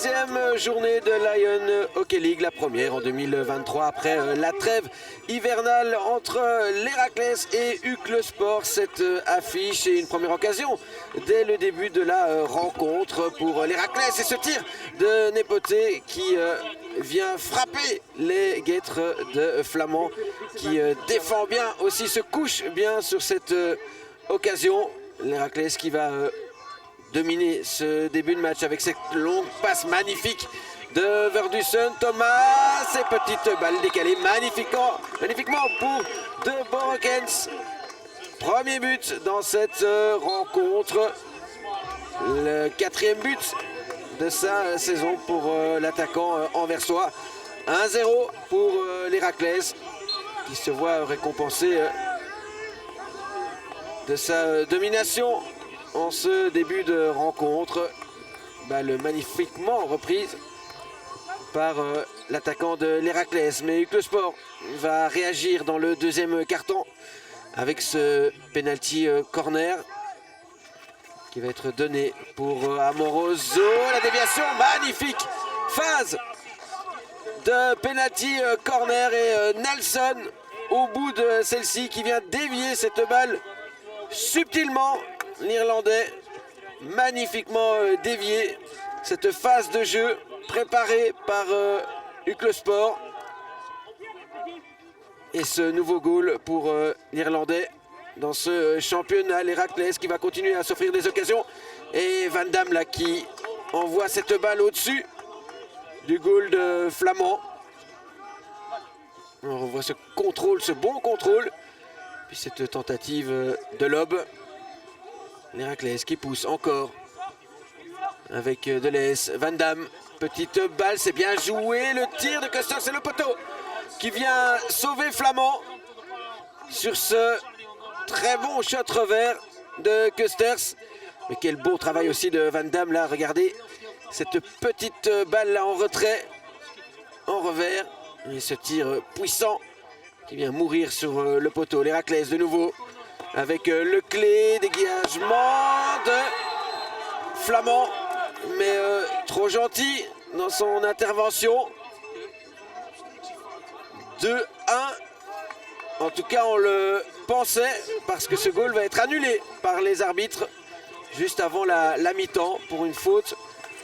troisième journée de Lyon Hockey League, la première en 2023 après la trêve hivernale entre l'Héraclès et Uccle Sport. Cette affiche est une première occasion dès le début de la rencontre pour l'Héraclès et ce tir de Népoté qui vient frapper les guêtres de Flamand qui défend bien aussi, se couche bien sur cette occasion. L'Héraclès qui va dominer ce début de match avec cette longue passe magnifique de Verdussen. Thomas, ces petites balles décalées magnifiquement pour De Borokens. Premier but dans cette rencontre. Le quatrième but de sa saison pour l'attaquant anversois. 1-0 pour l'Héraclès qui se voit récompensé de sa domination en ce début de rencontre. Balle magnifiquement reprise par l'attaquant de l'Héraclès. Mais Uccle Sport va réagir dans le deuxième carton avec ce penalty corner qui va être donné pour Amoroso. La déviation magnifique, phase de penalty corner et Nelson au bout de celle-ci qui vient dévier cette balle subtilement. L'Irlandais magnifiquement dévié cette phase de jeu préparée par Uccle Sport. Et ce nouveau goal pour l'Irlandais dans ce championnat. L'Héraclès qui va continuer à s'offrir des occasions. Et Van Damme là qui envoie cette balle au-dessus du goal de Flamand. On revoit ce contrôle, ce bon contrôle. Puis cette tentative de lob. L'Héraclès qui pousse encore avec Deleuze, Van Damme, petite balle, c'est bien joué, le tir de Custer, c'est le poteau qui vient sauver Flamand sur ce très bon shot revers de Custers. Mais quel beau travail aussi de Van Damme là, regardez cette petite balle là en retrait, en revers, et ce tir puissant qui vient mourir sur le poteau. L'Héraclès de nouveau avec le clé, dégagement de Flamand, mais trop gentil dans son intervention. 2-1, en tout cas on le pensait, parce que ce goal va être annulé par les arbitres juste avant la mi-temps pour une faute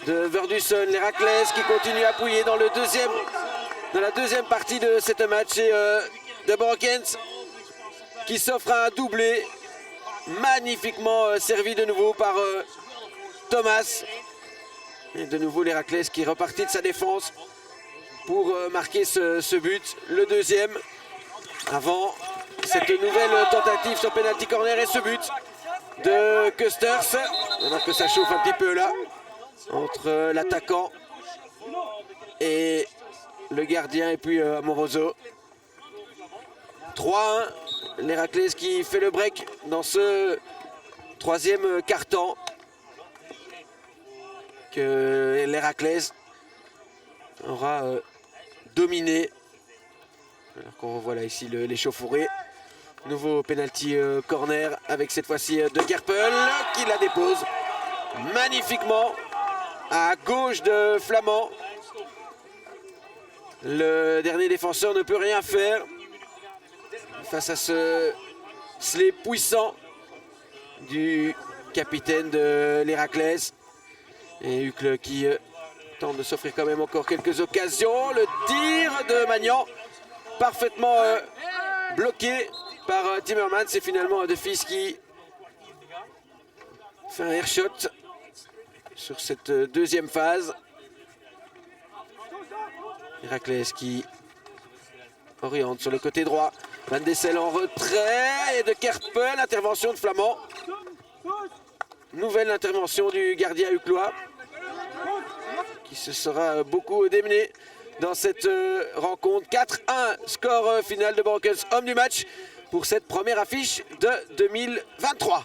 de Verdussen. L'Héraclès qui continue à appuyer dans la deuxième partie de cette match et De Borokens qui s'offre un doublé magnifiquement servi de nouveau par Thomas. Et de nouveau l'Héraclès qui est reparti de sa défense pour marquer ce but, le deuxième, avant cette nouvelle tentative sur penalty corner et ce but de Custers. Alors que ça chauffe un petit peu là, entre l'attaquant et le gardien et puis Amoroso. 3-1. L'Héraclès qui fait le break dans ce troisième quart-temps. Que l'Héraclès aura dominé. Alors qu'on revoit là ici l'échauffourée. Nouveau penalty corner avec cette fois-ci de Gerpel qui la dépose magnifiquement à gauche de Flamand. Le dernier défenseur ne peut rien faire face à ce slip puissant du capitaine de l'Héraclès. Et Uccle qui tente de s'offrir quand même encore quelques occasions. Le tir de Magnan, parfaitement bloqué par Timmermans. C'est finalement De Fils qui fait un airshot sur cette deuxième phase. Héraclès qui oriente sur le côté droit. Van Dessel en retrait et de Kerpen, intervention de Flamand. Nouvelle intervention du gardien uclois qui se sera beaucoup démené dans cette rencontre. 4-1, score final de Borokens, homme du match pour cette première affiche de 2023.